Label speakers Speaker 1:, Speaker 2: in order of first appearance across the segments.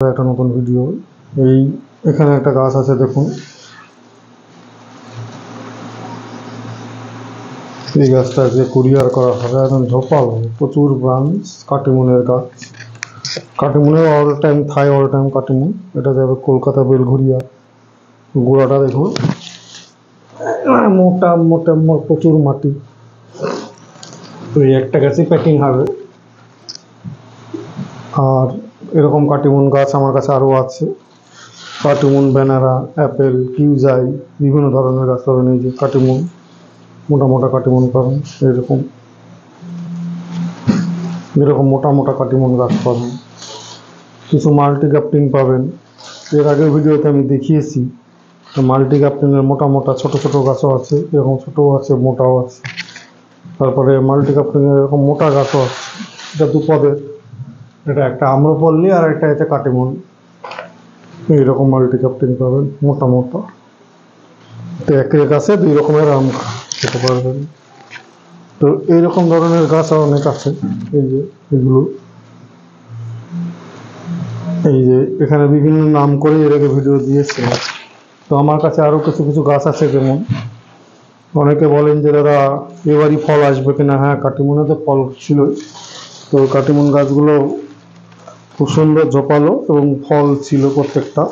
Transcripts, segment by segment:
Speaker 1: একটা নতুন ভিডিও। এখানে একটা গাছ আছে, দেখুন এই গাছটাকে কুরিয়ার করা হবে। একদম ঝোপালো, প্রচুর ব্রাঞ্চ, কাটিমুনের গাছ। কাটিমুনের অল টাইম কাটিমুন। এটা যাবে কলকাতা বেলঘরিয়া। গোড়াটা দেখুন, মোটা মোটা প্রচুর মাটি। তো এই একটা গাছই প্যাকিং হবে। আর এরকম কাটিমুন গাছ আমার কাছে আরও আছে। কাটিমুন, ব্যানানা, অ্যাপেল, কিউজাই, বিভিন্ন ধরনের গাছ পাবেন। এই যে কাটিমুন, মোটা মোটা কাটিমুন পাবেন। এরকম মোটা মোটা কাটিমুন গাছ পাবেন। কিছু মাল্টি গ্রাফটিং পাবেন। এর আগের ভিডিওতে আমি দেখিয়েছি। মাল্টি গ্রাফটিংয়ের মোটা মোটা ছোট ছোট গাছও আছে, এরকম ছোটও আছে, মোটাও আছে। তারপরে মাল্টি গ্রাফটিংয়ের এরকম মোটা গাছও আছে। এটা দুপদের, এটা একটা আম্রপল্লী আর একটা আছে কাটিমুন। এইরকম মাল্টি গ্রাফটিং পাবেন, মোটা মোটা। তো এক গাছে দুই রকমের আম খেতে পারবেন। তো এইরকম ধরনের গাছ অনেক আছে। এই যে এগুলো, এই যে এখানে বিভিন্ন নাম করে এর আগে ভিডিও দিয়েছে। তো আমার কাছে আরও কিছু কিছু গাছ আছে। যেমন অনেকে বলেন যে দাদা এবারই ফল আসবে কিনা। হ্যাঁ, কাটিমুনে তো ফল ছিল। তো কাটিমুন গাছগুলো খুব সুন্দর ঝোপালো এবং ফল ছিল প্রত্যেকটা।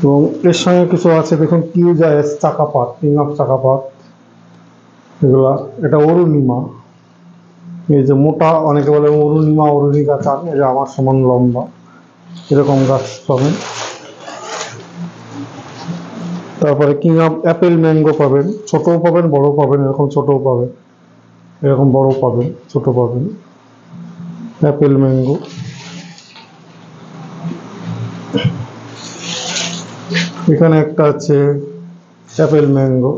Speaker 1: এবং এর সঙ্গে কিছু আছে, দেখুন কিউজাইস চাকাপাত, কিং অফ চাকাপাত, এগুলা। এটা অরুণিমা, এই যে মোটা, অনেকে বলে অরুণিমা, অরুণী গাছ। আর এই যে আমার সমান লম্বা, এরকম গাছ পাবেন। তারপরে কিং অফ অ্যাপেল ম্যাঙ্গো পাবেন, ছোটও পাবেন বড়ও পাবেন। এরকম ছোটও পাবেন, এরকম বড় পাবেন, ছোট পাবেন। Apple mango. এখানে একটা আছে অ্যাপেল ম্যাঙ্গো,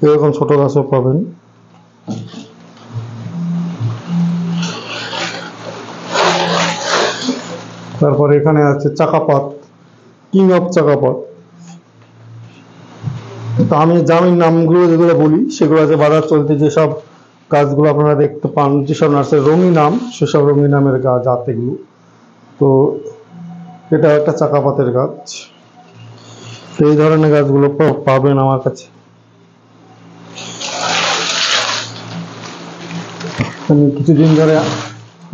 Speaker 1: এরকম ছোট গাছও পাবেন। তারপরে এখানে আছে চাকাপাত, কিং অফ চাকাপাত। তো আমি জামিন নামগুলো যেগুলো বলি সেগুলো আছে বাজার চলতে। যেসব গাছগুলো আপনারা দেখতে পান, যেসব নার্সারি রঙিন নাম, সেসব রঙিন নামের গাছ জাত এগুলো। তো এটা একটা চাকাপাতের গাছ। তো এই ধরনের গাছগুলো পাবেন আমার কাছে। আমি কিছুদিন ধরে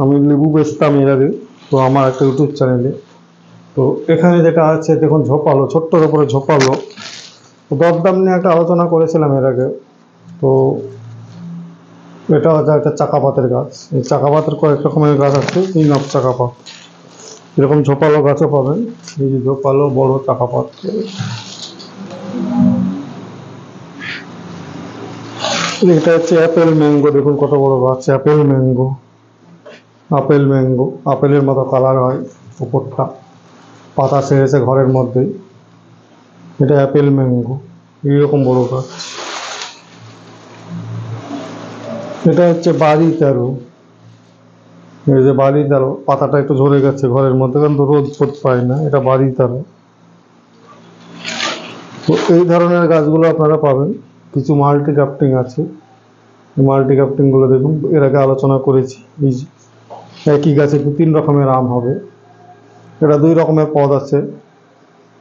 Speaker 1: আমি লেবু বেচতাম এর আগে, তো আমার একটা ইউটিউব চ্যানেলে। তো এখানে যেটা আছে দেখুন, ঝোপালো, ছোট্টর উপরে ঝোপালো। তো দরদাম নিয়ে একটা আলোচনা করেছিলাম এর আগে। তো এটা হচ্ছে একটা চাকাপাতের গাছ। এই চাকাপাতের কয়েক রকমের গাছ আছে, কিং অফ চাকাপাত। এরকম ঝোপালো গাছও পাবেন। এই যে ঝোপালো বড় চাকাপাত। এটা হচ্ছে অ্যাপেল ম্যাঙ্গো, দেখুন কত বড় গাছ। অ্যাপেল ম্যাঙ্গো, আপেল ম্যাঙ্গো, আপেলের মতো কালার হয় উপরটা, পাতা সেরেছে ঘরের মধ্যেই। এটা অ্যাপেল ম্যাঙ্গো, এইরকম বড় গাছ। এটা হচ্ছে বাড়ি তেরো। এই যে বাড়ি তেরো, পাতাটা একটু ঝরে গেছে ঘরের মধ্যে, কারণ তো রোদ ফোদ পায় না। এটা বাড়ি তেরো। তো এই ধরনের গাছগুলো আপনারা পাবেন। কিছু মাল্টি গ্রাফটিং আছে। মাল্টি গ্রাফটিংগুলো দেখুন, এর আগে আলোচনা করেছি। এই একই গাছে দু তিন রকমের আম হবে। এটা দুই রকমের পদ আছে,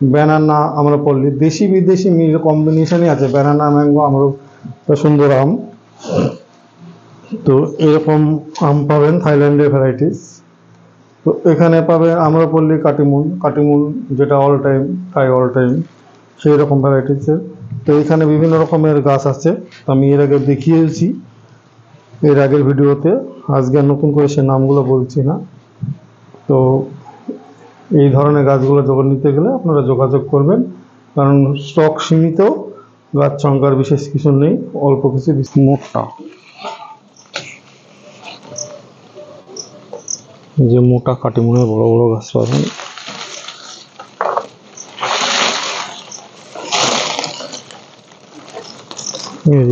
Speaker 1: ব্যানানা, আম্রপল্লী। দেশি বিদেশি মিল কম্বিনেশনই আছে, ব্যানানা ম্যাঙ্গো, সুন্দর আম। তো এরকম আম পাবেন, থাইল্যান্ডের ভ্যারাইটিস। তো এখানে পাবেন আম্রপল্লী, কাটিমুন, কাটিমুন যেটা অল টাইম, প্রায় অল টাইম সেই রকম ভ্যারাইটিসের। তো এখানে বিভিন্ন রকমের গাছ আছে, আমি এর আগে দেখিয়েছি এর আগের ভিডিওতে। আজকে আর নতুন করে সে নামগুলো বলছি না। তো এই ধরনের গাছগুলো যখন নিতে গেলে আপনারা যোগাযোগ করবেন, কারণ স্টক সীমিত, গাছ সংখ্যার বিশেষ কিছু নেই, অল্প কিছু। মোটা, যে মোটা কাটিমুনের বড় বড় গাছ পাবেন।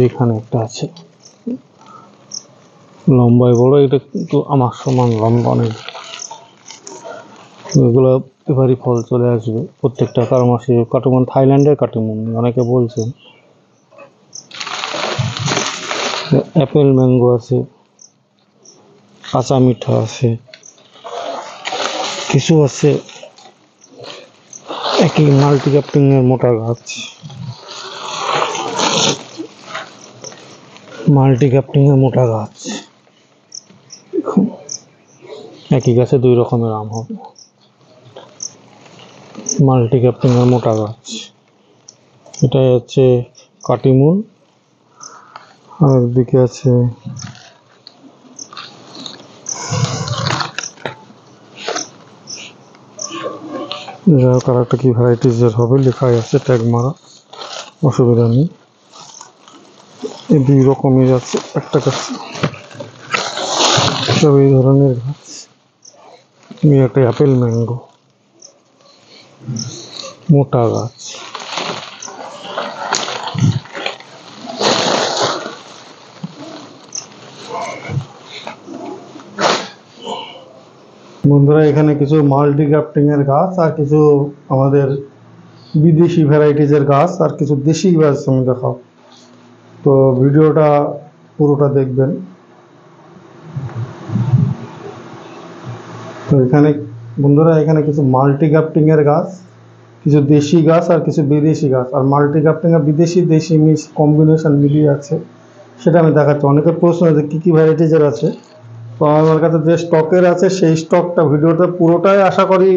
Speaker 1: এখানে একটা আছে লম্বায় বড়, এটা কিন্তু আমার সমান লম্বা অনেক। এগুলো এবারই ফল চলে আসবে প্রত্যেকটা 4 মাসে। কাটিমুন থাইল্যান্ডের কাটিমুন অনেকে বলছেন। অ্যাপেল ম্যাঙ্গো আছে, কাঁচা মিঠা আছে। কিছু আছে একই মাল্টি ক্যাপ্টিং এর মোটা গাছ, মাল্টি ক্যাপ্টিং এর মোটা গাছ। একই গাছে দুই রকমের আম হবে। মাল্টি ক্যাপ্টিং এর মোটা গাছ, এটাই হচ্ছে কাটিমুন, আর একদিকে আছে যাই হোক, আর একটা কি ভ্যারাইটিজের হবে লেখাই আছে, ট্যাগ মারা, অসুবিধা নেই। এই দুই রকমের আছে একটা গাছ, সব এই ধরনের গাছ। একটা অ্যাপেল ম্যাঙ্গো, মোটা গাছ। বন্ধুরা, এখানে কিছু মাল্টি গ্রাফটিং এর গাছ আর কিছু আমাদের বিদেশি ভ্যারাইটিজের গাছ আর কিছু দেশি গাছ আমি দেখাও। তো ভিডিওটা পুরোটা দেখবেন। তো এখানে বন্ধুরা, এখানে কিছু মাল্টি গ্রাফটিং এর গাছ, কিছু দেশি গাছ আর কিছু বিদেশি গাছ, আর মাল্টি গ্রাফটিং আর বিদেশি দেশি মিক্স কম্বিনেশন মিলিয়ে আছে, সেটা আমি দেখাচ্ছি। অনেকের প্রশ্ন আছে কী কী ভ্যারাইটিজের আছে। তো আমার কাছে যে স্টকের আছে সেই স্টকটা ভিডিওটা পুরোটাই আশা করি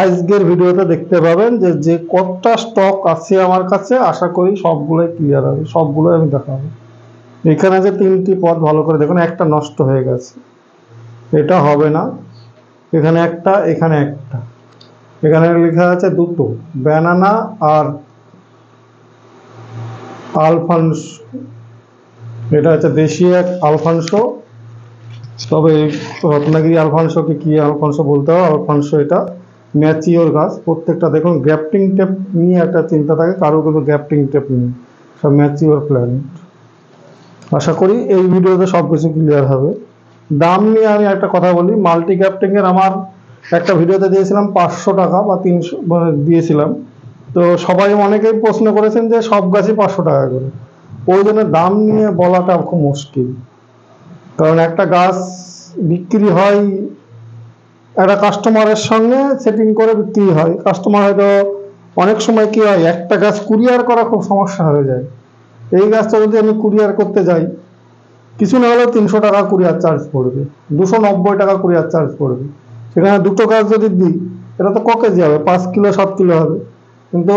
Speaker 1: আজকের ভিডিওতে দেখতে পাবেন, যে যে কতটা স্টক আছে আমার কাছে, আশা করি সবগুলোই ক্লিয়ার হবে, সবগুলোই আমি দেখাবো। এখানে যে তিনটি পদ ভালো করে দেখুন, একটা নষ্ট হয়ে গেছে, এটা হবে না। এখানে একটা, এখানে একটা, এখানে লেখা আছে দুটো, ব্যানানা আর আলফানস। এটা হচ্ছে দেশি এক আলফানসো, তবে রত্নাগিরি আলফানসোকে কি আলফানসো বলতে হবে, আলফানসো এটা ম্যাচিওর গাছ। প্রত্যেকটা দেখুন গ্যাপটিং টেপ নিয়ে একটা চিন্তা থাকে, কারো কিন্তু গ্যাপটিং টেপ নেই, সব ম্যাচিওর প্ল্যান্ট। আশা করি এই ভিডিওতে সব কিছু ক্লিয়ার হবে। দাম নিয়ে আমি একটা কথা বলি, মাল্টি গ্যাপটিং এর আমার একটা ভিডিওতে দিয়েছিলাম 500 টাকা বা 300 দিয়েছিলাম। তো সবাই অনেকেই প্রশ্ন করেছেন যে সব গাছই 500 টাকা করে, ওই জন্য দাম নিয়ে বলাটা খুব মুশকিল। কারণ একটা গাছ বিক্রি হয় একটা কাস্টমারের সঙ্গে সেটিং করে বিক্রি হয়। কাস্টমার হয়তো অনেক সময় কি হয়, একটা গাছ কুরিয়ার করা খুব সমস্যা হয়ে যায়। এই গাছটা যদি আমি কুরিয়ার করতে যাই, কিছু না হলেও 300 টাকা কুরিয়ার চার্জ পড়বে, 290 টাকা কুরিয়ার চার্জ পড়বে। সেখানে দুটো গাছ যদি দিই, এটা তো ক কেজি হবে, 5 কিলো 7 কিলো হবে। কিন্তু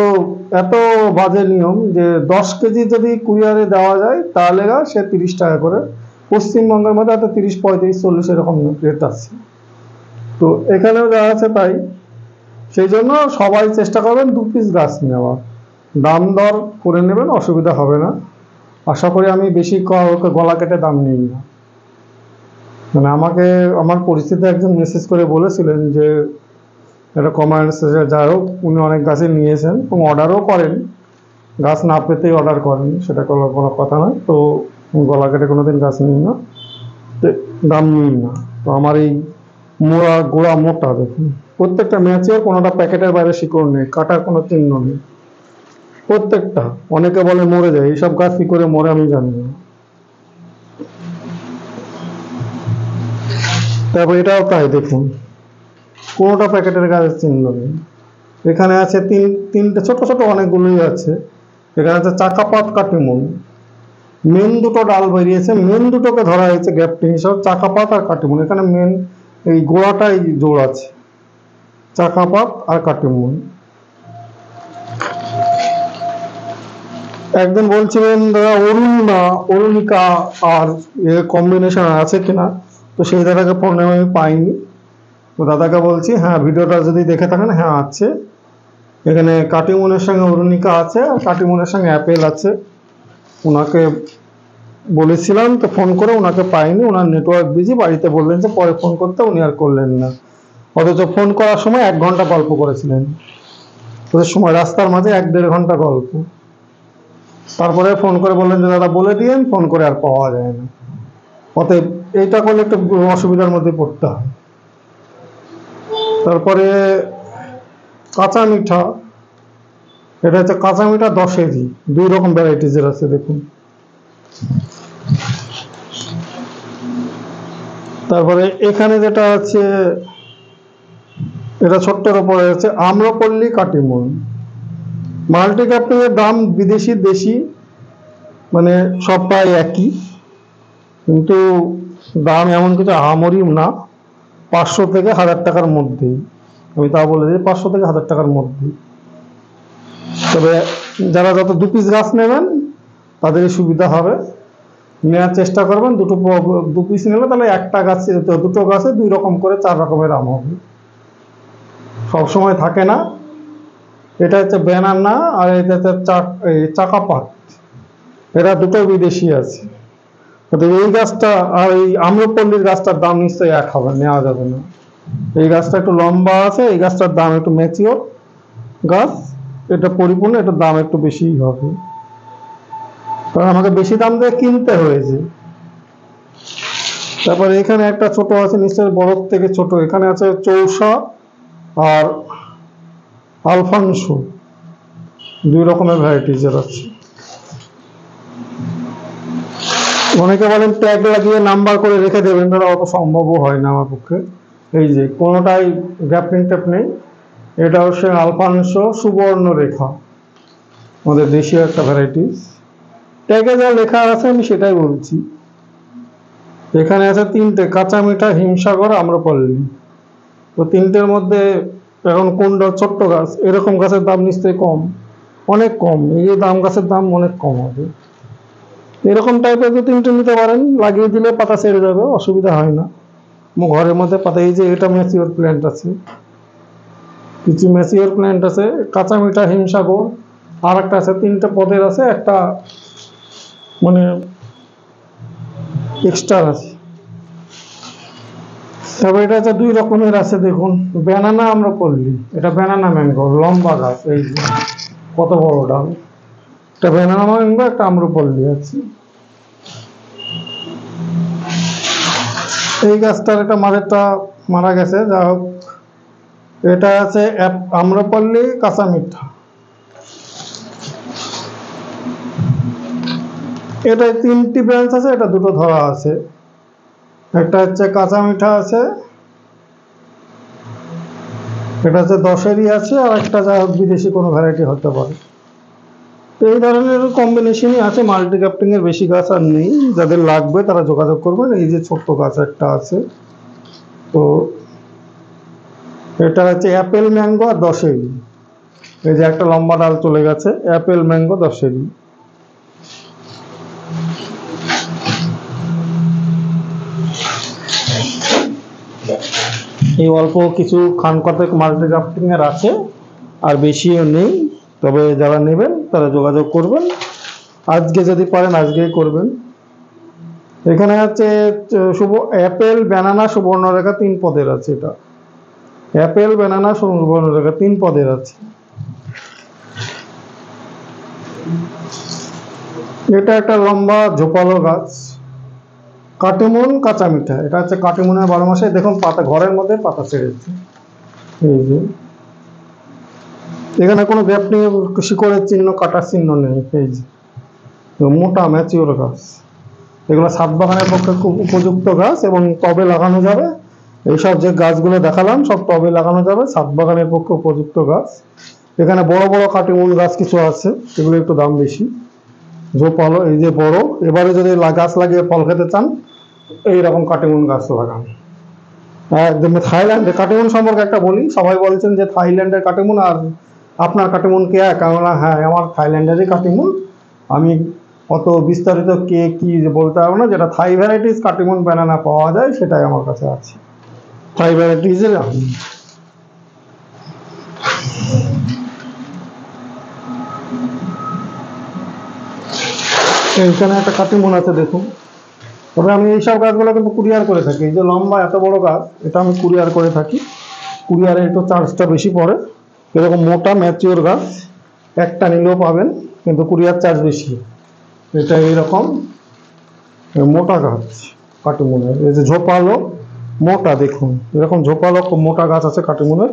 Speaker 1: এত বাজে নিয়ম যে 10 কেজি যদি কুরিয়ারে দেওয়া যায়, তাহলে সে 30 টাকা করে, পশ্চিমবঙ্গের মধ্যে হয়তো 30, 35, 40 এরকম রেট আছে। তো এখানেও যা আছে তাই। সেই জন্য সবাই চেষ্টা করবেন 2 পিস গাছ নেওয়ার, দাম দর করে নেবেন, অসুবিধা হবে না। আশা করি আমি বেশি গলা কেটে দাম নিই না। মানে আমাকে আমার পরিচিত একজন মেসেজ করে বলেছিলেন যে এটা কমার্স, যাই হোক উনি অনেক গাছই নিয়েছেন এবং অর্ডারও করেন, গাছ না পেতেই অর্ডার করেন, সেটা কোনো কথা নয়। তো গলা কেটে কোনোদিন গাছ নিই না, দাম নিই না। তো আমার এই মোড়া গোড়া মোটা দেখুন, প্রত্যেকটা ম্যাচিওর, কোনোটা প্যাকেটের বাইরে শিকড় নেই, কাটার কোনো চিহ্ন নেই প্রত্যেকটা। অনেকে বলে মরে যায়, এইসব গাছ কি করে মরে আমি জানি না। তারপর এটাও তাই দেখুন, কোনোটা প্যাকেটের গাছের চিহ্ন নেই। এখানে আছে তিনটে ছোট ছোট অনেকগুলোই আছে। এখানে আছে চাকাপাত কাটিমুন, মেন দুটো ডাল বেরিয়েছে, মেন দুটোকে ধরা হয়েছে গ্যাপটিং হিসাবে, চাকাপাত আর কাটিমুন। এখানে মেন এই গোড়াটাই জোড় আছে, চাকাপাত আর কাটিমুন। একদিন বলছিলেন দাদা অরুণিকা আর কম্বিনেশন আছে কিনা, তো সেই দাদাকে ফোন আমি পাইনি। তো দাদাকে বলছি, হ্যাঁ ভিডিওটা যদি দেখে থাকেন, হ্যাঁ আছে, এখানে কাটিমুনের সঙ্গে অরুণিকা আছে আর কাটিমুনের সঙ্গে অ্যাপেল আছে। ওনাকে বলেছিলাম, তো ফোন করে ওনাকে পাইনি, ওনার নেটওয়ার্ক বিজি, বাড়িতে বললেন যে পরে ফোন করতে, উনি আর করলেন না। অথচ ফোন করার সময় 1 ঘন্টা গল্প করেছিলেন, ওদের সময় রাস্তার মাঝে 1-1.5 ঘন্টা গল্প। তারপরে ফোন করে বললেন যে দাদা বলে দিয়েন, ফোন করে আর পাওয়া যায় না। অতএব এইটা করলে একটু অসুবিধার মধ্যে পড়তে হয়। তারপরে কাঁচা মিঠা, এটা হচ্ছে কাঁচা মিঠা 10 কেজি, 2 রকম ভ্যারাইটিজের আছে দেখুন। তারপরে এখানে যেটা আছে এটা ছোট্টর উপরে আছে আম্রপল্লী কাটিমন। মাল্টি ক্যাপ্টিং এর দাম বিদেশি দেশি মানে সব প্রায় একই, কিন্তু দাম এমন কিছু আহামরি না, 500 থেকে 1000 টাকার মধ্যেই। আমি তা বলে দিই 500 থেকে 1000 টাকার মধ্যেই। তবে যারা যত 2 পিস গাছ নেবেন তাদের সুবিধা হবে, নেওয়ার চেষ্টা করবেন। 2 পিস নিলে তাহলে একটা গাছে, দুটো গাছে 2 রকম করে 4 রকমের আম হবে, সবসময় থাকে না। এটা হচ্ছে ব্যানানা আর এটা হচ্ছে চাকাপাত, এরা দুটো বিদেশি আছে। এই গাছটা আর এই আম্রপল্লীর গাছটার দাম নিশ্চয়ই এক হবে, নেওয়া যাবে না। এই গাছটা একটু লম্বা আছে, এই গাছটার দাম একটু ম্যাচিওর গাছ, এটা পরিপূর্ণ, এটার দাম একটু বেশিই হবে, কারণ আমাকে বেশি দাম দিয়ে কিনতে হয়েছে। তারপরে এখানে একটা ছোট আছে, নিশ্চয়ই বড় থেকে ছোট, এখানে আছে চৌসা আর আলফানসো, 2 রকমের ভ্যারাইটিজের আছে। অনেকে বলেন ট্যাগ লাগিয়ে নাম্বার করে রেখে দেবেন, তারা অত সম্ভবও হয় না আমার পক্ষে। এই যে কোনোটাই গ্যাপিং ট্যাপ নেই, এটা হচ্ছে আলফানসো সুবর্ণরেখা, আমাদের দেশীয় একটা ভ্যারাইটিস। ট্যাগে যা লেখা আছে আমি সেটাই বলছি। এখানে আছে 3টে, কাঁচা মিঠা, হিমসাগর, আম্রপল্লী। তো 3টের মধ্যে এখন কোনটা ছোট্ট গাছ, এরকম গাছের দাম নিশ্চয়ই কম, অনেক কম, এই দাম গাছের দাম অনেক কম হবে। এরকম টাইপের 2-3টে নিতে পারেন, লাগিয়ে দিলে পাতা ছেড়ে যাবে, অসুবিধা হয় না। ঘরের মধ্যে পাতা, এই যে এটা ম্যাচিওর প্ল্যান্ট আছে, কিছু ম্যাচিওর প্ল্যান্ট আছে, কাঁচা মিঠা, হিমসাগর, আর একটা আছে 3টে পদের আছে, একটা মানে এক্সট্রা আছে। তবে এটা হচ্ছে 2 রকমের আছে, দেখুন ব্যানানা আম্রপল্লী, এটা ব্যানানা ম্যাঙ্গো, লম্বা গাছ, এই যে কত বড় ডাল, একটা ব্যানানা ম্যাঙ্গো, একটা আম্রপল্লী আছে। এই গাছটার এটা মাঝেরটা মারা গেছে, যা হোক। এটা আছে আম্রপল্লী কাঁচা মিঠা, এটা 3টি ব্রাঞ্চ আছে, এটা 2টো ধরা আছে। একটা হচ্ছে কাঁচা মিঠা আছে, এটা হচ্ছে 10-এরই আছে, আর একটা যা হোক বিদেশি কোনো ভ্যারাইটি হতে পারে। এই ধরনের কম্বিনেশনই আছে, মাল্টি ক্যাপ্টিং এর বেশি গাছ আর নেই। যাদের লাগবে তারা যোগাযোগ করবেন। এই যে ছোট্ট গাছ একটা আছে, তো এটা হচ্ছে অ্যাপেল ম্যাঙ্গো আর 10-এরই। এই যে একটা লম্বা ডাল চলে গেছে, অ্যাপেল ম্যাঙ্গো 10-এরই। এই অল্প কিছু খান কতক মাল্টি ক্যাপ্টিং এর আছে, আর বেশিও নেই। তবে যারা নেবেন তারা যোগাযোগ করবেন, আজকে যদি পারেন আজকেই করবেন। এখানে আছে অ্যাপেল, ব্যানানা, সুবর্ণরেখা 3 পদের আছে। এটা অ্যাপেল, ব্যানানা, সুবর্ণরেখা 3 পদের আছে। এটা একটা লম্বা ঝোপালো গাছ, কাটিমন কাঁচা মিঠা, এটা হচ্ছে কাটিমনের 12 মাসে। দেখুন পাতা, ঘরের মধ্যে পাতা ছেড়েছে, এই যে এখানে কোনো গ্যাপ নেই, শিকড়ের চিহ্ন, কাটার চিহ্ন নেই। এই যে মোটা ম্যাচিওর গাছ, এগুলো ছাদ বাগানের পক্ষে খুব উপযুক্ত গাছ এবং টবে লাগানো যাবে। এইসব যে গাছগুলো দেখালাম সব টবে লাগানো যাবে, ছাদ বাগানের পক্ষে উপযুক্ত গাছ। এখানে বড় বড় কাটিমন গাছ কিছু আছে, এগুলো একটু দাম বেশি, ঝোপালো, এই যে বড়। এবারে যদি গাছ লাগিয়ে ফল খেতে চান, এইরকম কাটিমন গাছ লাগান। একদম থাইল্যান্ডের কাটিমন সম্পর্কে একটা বলি, সবাই বলছেন যে থাইল্যান্ডের কাটিমন আর আপনার কাটিমন কে এক, হ্যাঁ আমার থাইল্যান্ডেরই কাটিমন। আমি অত বিস্তারিত কে কি বলতে পারবো না, যেটা থাই ভ্যারাইটিস কাটিমন ব্যানানা পাওয়া যায় সেটাই আমার কাছে আছে, থাই ভ্যারাইটিসের। এখানে একটা কাটিমন আছে দেখুন। তবে আমি এইসব গাছগুলো কিন্তু কুরিয়ার করে থাকি। এই যে লম্বা এত বড় গাছ, এটা আমি কুরিয়ার করে থাকি। কুরিয়ারে একটু চার্জটা বেশি পড়ে। এরকম মোটা ম্যাচিওর গাছ একটা নিলেও পাবেন, কিন্তু কুরিয়ার চার্জ বেশি। এটা এইরকম মোটা গাছ কাটিমনের, এই যে ঝোপালো মোটা, দেখুন এরকম ঝোপালো মোটা গাছ আছে কাটিমনের,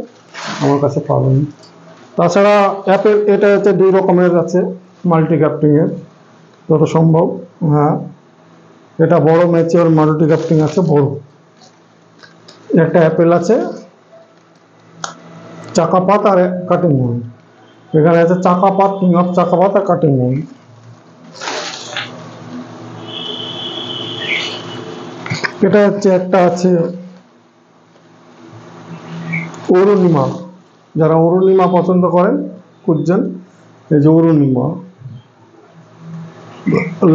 Speaker 1: আমার কাছে পাবেন। তাছাড়া অ্যাপেল, এটা হচ্ছে 2 রকমের আছে মাল্টি ক্যাপ্টিং এর যত সম্ভব। হ্যাঁ, এটা বড় ম্যাচিওর মাল্টি ক্যাপ্টিং আছে, বড় একটা অ্যাপেল আছে, চাকা পাত আর কাটিং মুন। এখানে আছে চাকা পাত, কিং অফ চাকা পাত আর কাটিং মুন। এটা হচ্ছে একটা আছে অরুণিমা, যারা অরুণিমা পছন্দ করেন খুঁজছেন, এই যে অরুণিমা।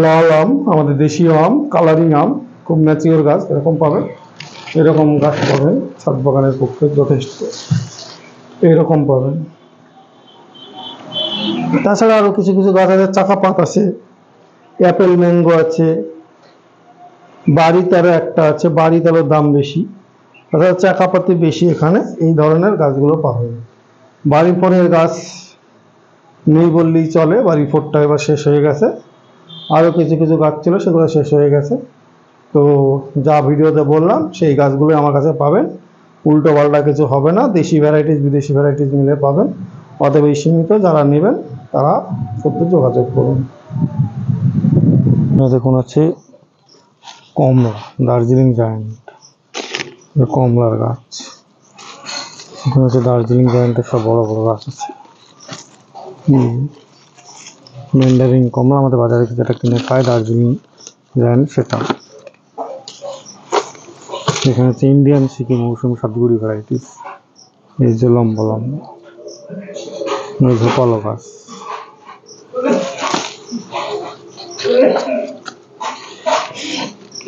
Speaker 1: লাল আম, আমাদের দেশীয় আম, কালারিং আম, খুব ম্যাচিওর গাছ, এরকম পাবেন। এরকম গাছ পাবেন ছাদ বাগানের পক্ষে যথেষ্ট, এরকম পাবেন। তাছাড়া আরো কিছু কিছু গাছ আছে, চাকা পাত আছে, অ্যাপেল ম্যাঙ্গো আছে, বাড়ি তারও একটা আছে, বাড়ি তারও দাম বেশি, তাছাড়া চাকা পাতি বেশি। এখানে এই ধরনের গাছগুলো পাবেন। বাড়ি ফোনের গাছ নেই বললেই চলে, বাড়ি ফোরটা এবার শেষ হয়ে গেছে। আরও কিছু কিছু গাছ ছিল, সেগুলো শেষ হয়ে গেছে। তো যা ভিডিওতে বললাম সেই গাছগুলো আমার কাছে পাবেন, উল্টো পাল্টা কিছু হবে না, দেশি ভ্যারাইটিস বিদেশি ভ্যারাইটিস মিলে পাবেন। অতএব এই সীমিত, যারা নেবেন তারা সত্যি যোগাযোগ করুন। দেখুন আছে কমলা, দার্জিলিং জায়ান্ট, কমলার গাছ। এখানে হচ্ছে দার্জিলিং জায়ান্টের সব বড় বড় গাছ আছে। ম্যান্ডারিন কমলা আমাদের বাজারে যেটা কিনে খায় দার্জিলিং জায়ান্ট সেটা। এখানে হচ্ছে ইন্ডিয়ান সিকিম মৌসুমি সাতগুড়ি ভ্যারাইটিস, এই যে লম্বা লম্বা ঝোপালো গাছ।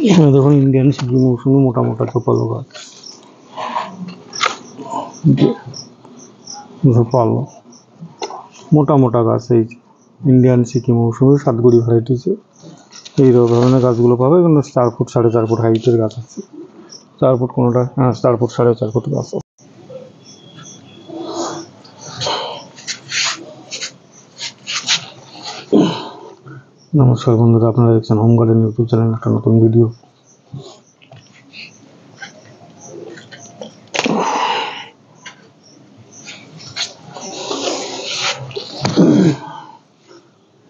Speaker 1: এখানে দেখুন ইন্ডিয়ান সিকিম মৌসুমি মোটা মোটা ঝোপালো গাছ, ঝোপালো মোটা মোটা গাছ। এই ইন্ডিয়ান সিকিম মৌসুমি সাতগুড়ি ভ্যারাইটিস, এই ধরনের গাছগুলো পাবে। কিন্তু 4 ফুট 4.5 ফুট হাইটের গাছ আছে, 4 ফুট কোনোটা, 4 ফুট 4.5 ফুট গাছ। নমস্কার বন্ধুরা, আপনারা দেখছেন হোম গার্ডেন ইউটিউব চ্যানেল, একটা নতুন ভিডিও।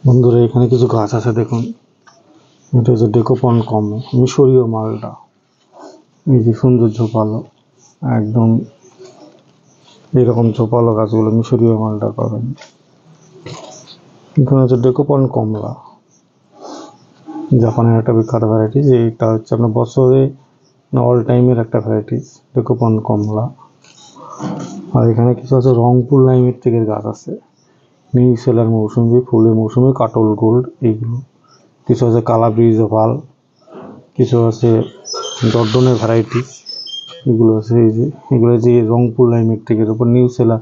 Speaker 1: বন্ধুরা এখানে কিছু গাছ আছে দেখুন, এটা হচ্ছে ডেকোপন কম, মিশরীয় মালটা। এই যে সুন্দর ঝোপালো, একদম এইরকম ঝোপালো গাছগুলো মিশরীয় মালটা পাবেন। এখানে হচ্ছে ডেকোপন কমলা, জাপানের একটা বিখ্যাত ভ্যারাইটিস। এইটা হচ্ছে আপনার বছরে অল টাইমের একটা ভ্যারাইটিস, ডেকোপন কমলা। আর এখানে কিছু আছে রংপুর লাইমের থেকে গাছ আছে, নিউ সেলার মৌসুমি, ফুলের মৌসুমি, কাটল গোল্ড, এইগুলো। কিছু আছে কালা ব্রিজ অফাল, কিছু আছে ডরডনের ভ্যারাইটিস, এগুলো আছে। এই যে এগুলো যে রংপুর লাইমের থেকে উপর নিউ সেলার।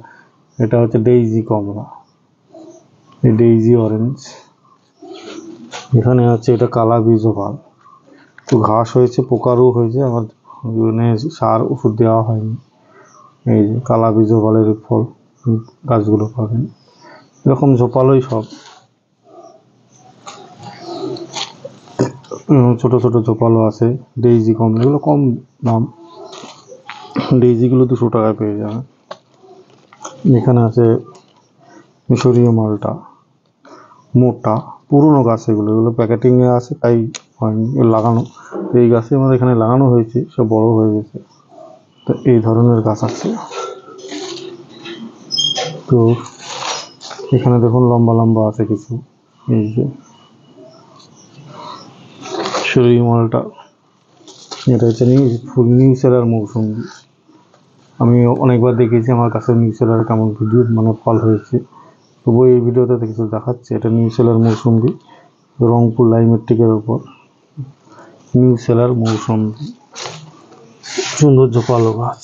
Speaker 1: এটা হচ্ছে ডেইজি কমলা, এই ডেইজি অরেঞ্জ। এখানে আছে এটা কালা বীজ অফাল, তো ঘাস হয়েছে, পোকারও হয়েছে, আমার সার ওষুধ দেওয়া হয়নি। এই যে কালা বীজ অফালের ফল গাছগুলো পাবেন, এরকম ঝোপালোই সব, ছোট ছোট ঝোপালো আছে। ডেইজি কম, এগুলো কম দাম, ডেইজিগুলো 200 টাকায় পেয়ে যাবেন। এখানে আছে মিশরীয় মালটা, মোটা পুরনো গাছ, এগুলো এগুলো প্যাকেটিংয়ে আছে তাই হয়নি, লাগানো। এই গাছে আমাদের এখানে লাগানো হয়েছে, সব বড় হয়ে গেছে। তো এই ধরনের গাছ আছে। তো এখানে দেখুন লম্বা লম্বা আছে কিছু, এই যে মিশরীয় মালটা। এটা হচ্ছে নিউ সেলার মৌসুমি। আমি অনেকবার দেখেছি আমার কাছে নিউ সেলার কেমন ভিডিও মানে ফল হয়েছে, তবুও এই ভিডিওতে কিছু দেখাচ্ছে। এটা নিউ সেলার মৌসুমি, রংপুর লাইমের টিকের ওপর নিউ সেলার মৌসুমি, সুন্দর ঝোপালো গাছ।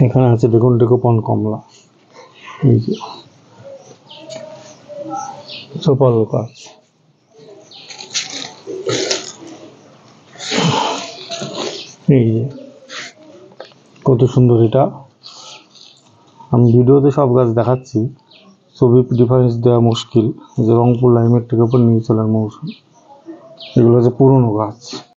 Speaker 1: এখানে আছে দেখুন ডেকোপন কমলা, এই যে ঝোপালো গাছ। এই যে কত সুন্দর এটা। আমি ভিডিওতে সব গাছ দেখাচ্ছি, ছবি ডিফারেন্স দেওয়া মুশকিল। যে রংপুর লাইমের থেকে উপর নিউ সেলার মৌসুমি, এগুলো হচ্ছে পুরনো গাছ।